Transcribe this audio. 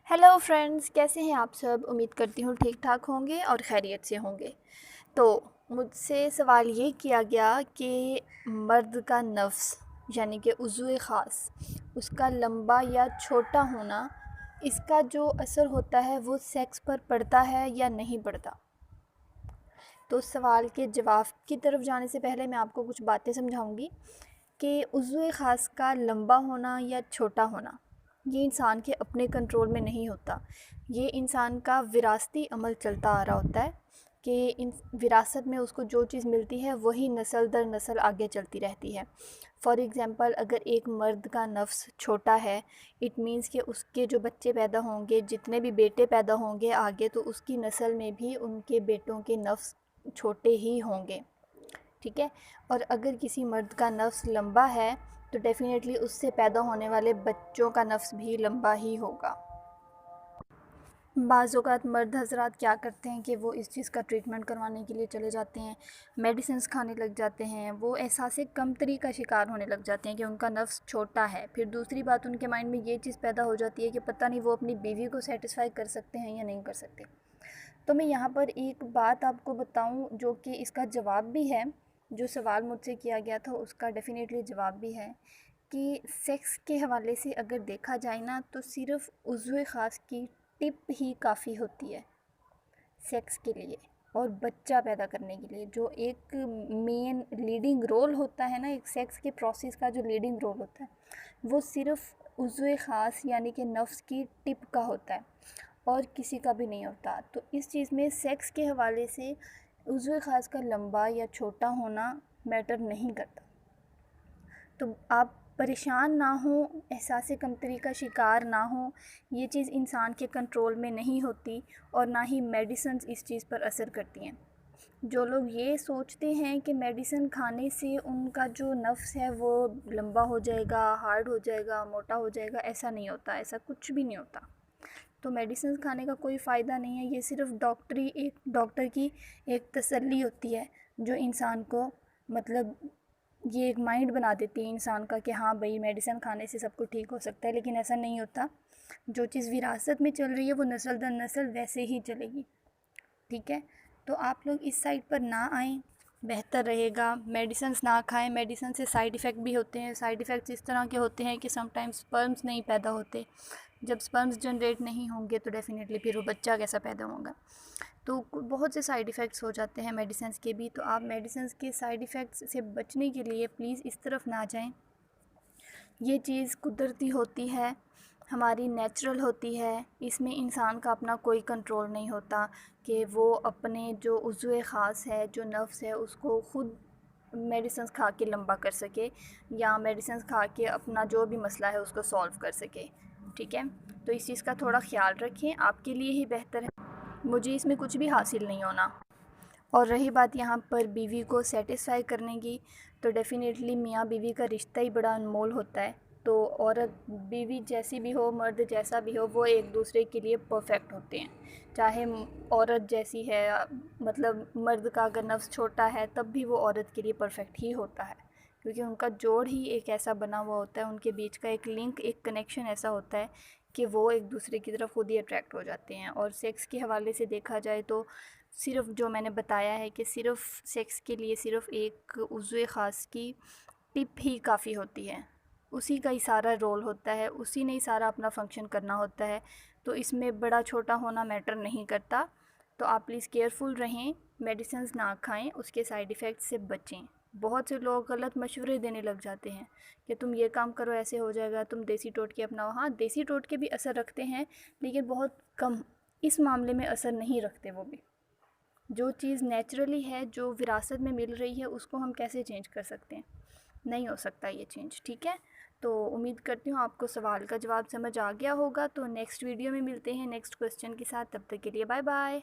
Hello friends, कैसे हैं आप सब। उम्मीद करती हूँ ठीक ठाक होंगे और खैरियत से होंगे। तो मुझसे सवाल ये किया गया कि मर्द का नफ्स यानी कि उज़्व ख़ास उसका लंबा या छोटा होना, इसका जो असर होता है वो सेक्स पर पड़ता है या नहीं पड़ता। तो सवाल के जवाब की तरफ जाने से पहले मैं आपको कुछ बातें समझाऊंगी कि उज़्व ख़ास का लंबा होना या छोटा होना ये इंसान के अपने कंट्रोल में नहीं होता। ये इंसान का विरासती अमल चलता आ रहा होता है कि इन विरासत में उसको जो चीज़ मिलती है वही नस्ल दर नस्ल आगे चलती रहती है। फॉर एग्ज़ाम्पल, अगर एक मर्द का नफ्स छोटा है, इट मीन्स कि उसके जो बच्चे पैदा होंगे, जितने भी बेटे पैदा होंगे आगे, तो उसकी नस्ल में भी उनके बेटों के नफ्स छोटे ही होंगे। ठीक है। और अगर किसी मर्द का नफ्स लंबा है तो डेफ़िनेटली उससे पैदा होने वाले बच्चों का नफ्स भी लंबा ही होगा। बाज़ औक़ात मर्द हज़रात क्या करते हैं कि वो इस चीज़ का ट्रीटमेंट करवाने के लिए चले जाते हैं, मेडिसिन्स खाने लग जाते हैं, वो एहसास कमतरी का शिकार होने लग जाते हैं कि उनका नफ्स छोटा है। फिर दूसरी बात, उनके माइंड में ये चीज़ पैदा हो जाती है कि पता नहीं वो अपनी बीवी को सेटिस्फाई कर सकते हैं या नहीं कर सकते। तो मैं यहाँ पर एक बात आपको बताऊँ जो कि इसका जवाब भी है, जो सवाल मुझसे किया गया था उसका डेफ़िनेटली जवाब भी है कि सेक्स के हवाले से अगर देखा जाए ना, तो सिर्फ़ उज़्व ख़ास की टिप ही काफ़ी होती है सेक्स के लिए और बच्चा पैदा करने के लिए। जो एक मेन लीडिंग रोल होता है ना, एक सेक्स के प्रोसेस का जो लीडिंग रोल होता है वो सिर्फ़ उज़्व ख़ास यानी कि नफ्स की टिप का होता है और किसी का भी नहीं होता। तो इस चीज़ में सेक्स के हवाले से उज़्व ख़ास का लंबा या छोटा होना मैटर नहीं करता। तो आप परेशान ना हों, एहसास कमतरी का शिकार ना हों। ये चीज़ इंसान के कंट्रोल में नहीं होती और ना ही मेडिसिन्स इस चीज़ पर असर करती हैं। जो लोग ये सोचते हैं कि मेडिसिन खाने से उनका जो नफ्स है वो लंबा हो जाएगा, हार्ड हो जाएगा, मोटा हो जाएगा, ऐसा नहीं होता, ऐसा कुछ भी नहीं होता। तो मेडिसिन खाने का कोई फ़ायदा नहीं है। ये सिर्फ एक डॉक्टर की एक तसल्ली होती है जो इंसान को, मतलब ये एक माइंड बना देती है इंसान का कि हाँ भाई मेडिसिन खाने से सब कुछ ठीक हो सकता है, लेकिन ऐसा नहीं होता। जो चीज़ विरासत में चल रही है वो नस्ल दर नस्ल वैसे ही चलेगी। ठीक है। तो आप लोग इस साइड पर ना आएँ, बेहतर रहेगा। मेडिसिन्स ना खाएं, मेडिसिन से साइड इफ़ेक्ट भी होते हैं। साइड इफ़ेक्ट्स इस तरह के होते हैं कि समटाइम्स स्पर्म्स नहीं पैदा होते। जब स्पर्म्स जनरेट नहीं होंगे तो डेफ़िनेटली फिर वो बच्चा कैसा पैदा होगा। तो बहुत से साइड इफ़ेक्ट्स हो जाते हैं मेडिसिन्स के भी। तो आप मेडिसिन्स के साइड इफ़ेक्ट्स से बचने के लिए प्लीज़ इस तरफ ना जाएं। ये चीज़ कुदरती होती है, हमारी नेचुरल होती है। इसमें इंसान का अपना कोई कंट्रोल नहीं होता कि वो अपने जो उज़्व ख़ास है, जो नफ्स है, उसको ख़ुद मेडिसिन्स खा के लंबा कर सके या मेडिसिन्स खा के अपना जो भी मसला है उसको सॉल्व कर सके। ठीक है। तो इस चीज़ का थोड़ा ख़्याल रखें, आपके लिए ही बेहतर है। मुझे इसमें कुछ भी हासिल नहीं होना। और रही बात यहाँ पर बीवी को सेटिस्फाई करने की, तो डेफ़िनेटली मियाँ बीवी का रिश्ता ही बड़ा अनमोल होता है। तो औरत बीवी जैसी भी हो, मर्द जैसा भी हो, वो एक दूसरे के लिए परफेक्ट होते हैं। चाहे औरत जैसी है, मतलब मर्द का अगर नफ्स छोटा है तब भी वो औरत के लिए परफेक्ट ही होता है, क्योंकि उनका जोड़ ही एक ऐसा बना हुआ होता है, उनके बीच का एक लिंक, एक कनेक्शन ऐसा होता है कि वो एक दूसरे की तरफ खुद ही अट्रैक्ट हो जाते हैं। और सेक्स के हवाले से देखा जाए तो सिर्फ़ जो मैंने बताया है कि सिर्फ़ सेक्स के लिए सिर्फ़ एक उज़्व ख़ास की टिप ही काफ़ी होती है। उसी का ही सारा रोल होता है, उसी ने ही सारा अपना फ़ंक्शन करना होता है। तो इसमें बड़ा छोटा होना मैटर नहीं करता। तो आप प्लीज़ केयरफुल रहें, मेडिसिन्स ना खाएं, उसके साइड इफ़ेक्ट से बचें। बहुत से लोग गलत मशवरे देने लग जाते हैं कि तुम ये काम करो ऐसे हो जाएगा, तुम देसी टोटके अपनाओ। हाँ, देसी टोटके भी असर रखते हैं, लेकिन बहुत कम। इस मामले में असर नहीं रखते वो भी। जो चीज़ नेचुरली है, जो विरासत में मिल रही है, उसको हम कैसे चेंज कर सकते हैं? नहीं हो सकता ये चेंज। ठीक है। तो उम्मीद करती हूँ आपको सवाल का जवाब समझ आ गया होगा। तो नेक्स्ट वीडियो में मिलते हैं नेक्स्ट क्वेश्चन के साथ। तब तक के लिए बाय बाय।